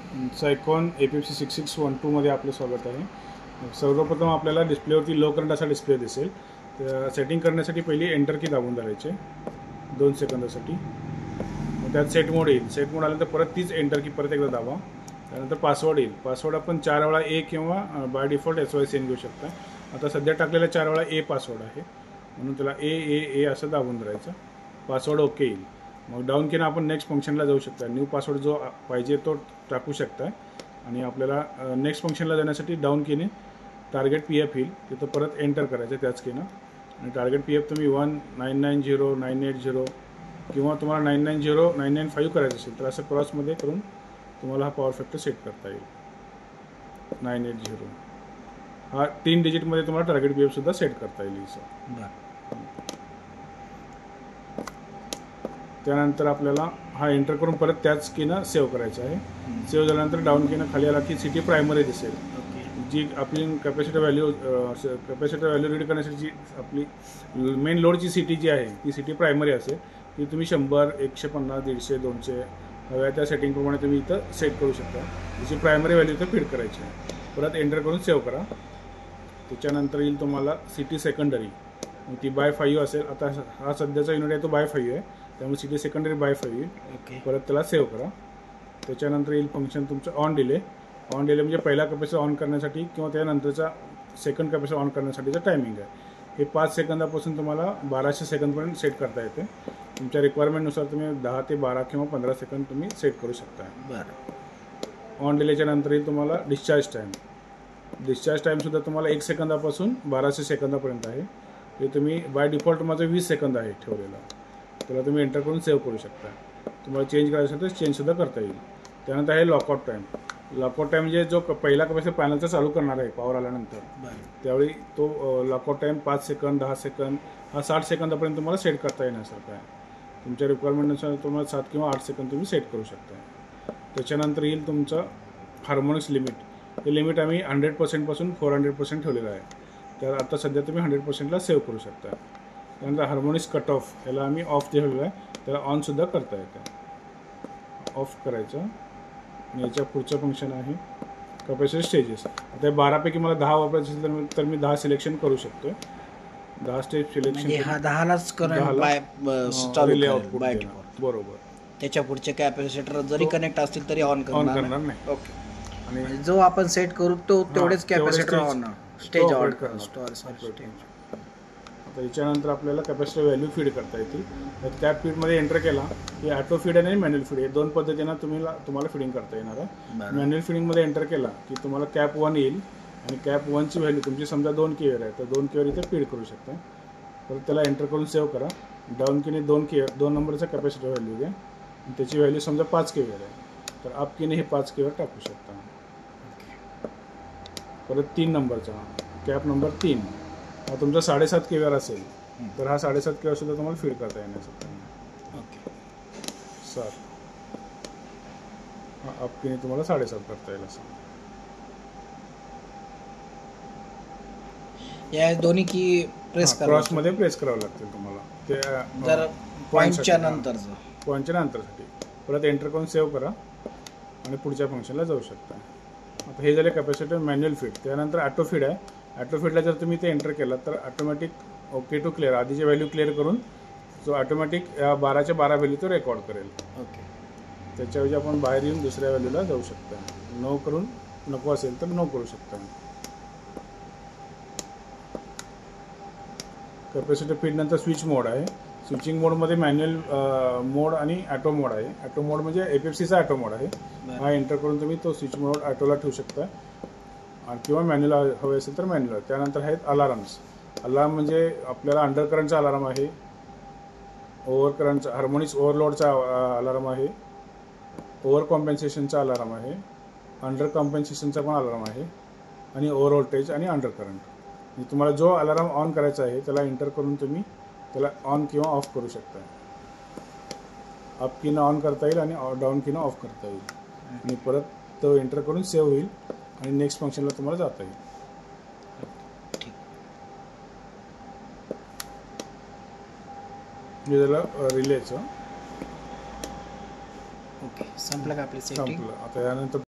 सायकॉन APFC 6612 मध्ये आपलं स्वागत आहे. सर्वप्रथम आपल्याला डिस्प्लेवरती लो करंट असा डिस्प्ले दिसेल. सेटिंग करण्यासाठी पहिली एंटर की दाबून धरायचे 2 सेकंदासाठी. त्यात सेट मोड येईल. सेट मोड आल्यानंतर परत तीच एंटर की परत एकदा दाबा. त्यानंतर पासवर्ड येईल. पासवर्ड आपण 4 वेळा A किंवा बाय डिफॉल्ट SYCN घेऊ शकता. आता सध्या टाकलेला 4 वेळा A पासवर्ड आहे, म्हणून त्याला A असं दाबून धरायचं. पासवर्ड ओके येईल. मग डाऊन कीनं आपण नेक्स्ट फंक्शनला जाऊ शकता. न्यू पासवर्ड जो पाहिजे तो टाकू शकता. आणि आपल्याला नेक्स्ट फंक्शनला जाण्यासाठी डाऊन कीने टार्गेट PF येईल, तिथं परत एंटर करायचं त्याच कीनं. आणि टार्गेट PF तुम्ही 1990 980 किंवा तुम्हाला 990 995 करायचं असेल तर असं क्रॉसमध्ये करून तुम्हाला हा पॉवर फॅक्टर सेट करता येईल. 980 हा 3 डिजिटमध्ये तुम्हाला टार्गेट PF सुद्धा सेट करता येईल. त्यानंतर आपल्याला हा एंटर करून परत त्याच कीनं सेव्ह करायचं आहे. सेव्ह झाल्यानंतर डाऊन कीनं खाली आला की सिटी प्रायमरी दिसेल. जी आपली कॅपॅसिटर व्हॅल्यू रीड करण्यासाठी जी आपली मेन लोडची सिटी जी आहे ती सिटी प्रायमरी असेल. ती तुम्ही 100 150 150 200 हव्या त्या सेटिंगप्रमाणे तुम्ही इथं सेट करू शकता. त्याची प्रायमरी व्हॅल्यू इथं फीड करायची आहे. परत एंटर करून सेव्ह करा. त्याच्यानंतर येईल तुम्हाला सिटी सेकंडरी, ती बाय 5 असेल. आता हा सध्याचा युनिट आहे तो बाय 5 आहे, त्यामुळे सिटी सेकंडरी बाय 5 येईल. परत त्याला सेव्ह करा. त्याच्यानंतर येईल फंक्शन तुमचं ऑन डिले. ऑन डिले म्हणजे पहिला कॅपॅसिटर ऑन करण्यासाठी किंवा त्यानंतरचा सेकंड कॅपॅसिटर ऑन करण्यासाठीचं टायमिंग आहे. हे 5 सेकंदापासून तुम्हाला 1200 सेकंदपर्यंत सेट करता येते. तुमच्या रिक्वायरमेंटनुसार तुम्ही 10 ते 12 किंवा 15 सेकंद तुम्ही सेट करू शकता. ऑन डिलेच्या नंतर येईल तुम्हाला डिस्चार्ज टाईम. डिस्चार्ज टाईमसुद्धा तुम्हाला 1 सेकंदापासून 1200 सेकंदापर्यंत आहे. हे तुम्ही बाय डिफॉल्ट माझं 20 सेकंद आहे ठेवलेलं. त्याला तुम्ही एंटर करून सेव्ह करू शकता. तुम्हाला चेंज करायचं असेल तर चेंजसुद्धा करता येईल. त्यानंतर आहे लॉकआउट टाईम. लॉकआउट टाईम म्हणजे जो पहिला कॅपॅसिटर पॅनलचा चालू करणार आहे पॉवर आल्यानंतर, त्यावेळी तो लॉकआउट टाईम 5 सेकंद 10 सेकंद हा 60 सेकंदापर्यंत तुम्हाला सेट करता येण्यासारखं आहे. तुमच्या रिक्वायरमेंटनुसार तुम्हाला 7 किंवा 8 सेकंद तुम्ही सेट करू शकता. त्याच्यानंतर येईल तुमचं हार्मोनिक्स लिमिट. ते लिमिट आम्ही 100% पासून 400% ठेवलेलं आहे. तर आता सध्या तुम्ही 100%ला सेव्ह करू शकता. त्यानंतर हार्मोनिक्स कट ऑफ याला आम्ही ऑफ ठेवलेलं आहे, त्याला ऑनसुद्धा करता येतं. ऑफ करायचं. आणि याच्या पुढचं फंक्शन आहे कॅपॅसिटर स्टेजेस. आता 12पैकी मला 10 वापरायचे असेल तर मी 10 सिलेक्शन करू शकतो. 10 स्टेज सिलेक्शन 10लाच रिले आउटपुट बरोबर. त्याच्या पुढचे कॅपॅसिटर जरी कनेक्ट असतील तरी ऑन करणार नाही. ओके. आणि जो आपण सेट करू तो तेवढेच कॅपॅसिटर ऑन स्टेज ऑन करणार. आता याच्यानंतर आपल्याला कॅपॅसिटर व्हॅल्यू फीड करता येतील. तर त्या फीडमध्ये एंटर केला की ऑटो फीड आणि मॅन्युअल फीड हे 2 पद्धतीनं तुम्हाला फीडिंग करता येणार आहे. मॅन्युअल फीडिंगमध्ये एंटर केला की तुम्हाला कॅप 1 येईल आणि कॅप 1ची व्हॅल्यू तुमची समजा 2 केअर आहे तर 2 केअर इथे फीड करू शकता. परत त्याला एंटर करून सेव्ह करा. डाऊन कीने 2 नंबरचा कॅपॅसिटर व्हॅल्यू घ्या आणि त्याची व्हॅल्यू समजा 5 केअर आहे तर अप कीने हे 5 केअर टाकू शकता. परत 3 नंबरचा कॅप नंबर 3 हा तुमचा 7.5 केअर असेल तर हा 7.5 केअर सुद्धा तुम्हाला फीड करता येण्यासाठी. ओके. 7 हा अप कीने तुम्हाला 7.5 करता येईल असं. या दोन्ही की प्रेस क्रॉसमध्ये प्रेस करावं लागतील तुम्हाला ते जर पॉईंटच्या नंतरसाठी. परत एंटर करून सेव्ह करा आणि पुढच्या फंक्शनला जाऊ शकता. आता हे झाले कॅपॅसिटर मॅन्युअल फीड. त्यानंतर ऑटो फीड आहे. ऑटो फीडला जर तुम्ही ते एंटर केलं तर ऑटोमॅटिक ओके टू क्लिअर आधीची व्हॅल्यू क्लिअर करून जो ऑटोमॅटिक 12च्या 12 व्हॅल्यू तो रेकॉर्ड करेल. ओके. त्याच्याऐवजी आपण बाहेर येऊन दुसऱ्या व्हॅल्यूला जाऊ शकता. नो करून नको असेल तर नो करू शकता. कॅपॅसिटर फीडनंतर स्विच मोड आहे. स्विचिंग मोडमध्ये मॅन्युअल मोड आणि ॲटो मोड आहे. ॲटो मोड म्हणजे APFCचा ॲटो मोड आहे. हा एंटर करून तुम्ही तो स्विच मोड ॲटोला ठेवू शकता किंवा मॅन्युअल हवे असेल तर मॅन्युअल. त्यानंतर आहेत अलार्म्स. अलार्म म्हणजे आपल्याला अंडर करंटचा अलार्म आहे, ओव्हर करंटचा हार्मोनिक्स ओव्हरलोडचा अलार्म आहे, ओव्हर कॉम्पेन्सेशनचा अलार्म आहे, अंडर कॉम्पेन्सेशनचा पण अलार्म आहे आणि ओव्हर व्होल्टेज आणि अंडर करंट. तुम्हाला जो अलार्म ऑन करायचा आहे त्याला एंटर करून तुम्ही त्याला ऑन किंवा ऑफ करू शकता. अप कीनं ऑन करता येईल आणि डाऊन कीनं ऑफ करता येईल. आणि परत तो एंटर करून सेव्ह होईल आणि नेक्स्ट फंक्शनला तुम्हाला जाता येईल. हे झालं रिलेचं. ओके. संपलं का आपलं सेटिंग? संपलं. आता यानंतर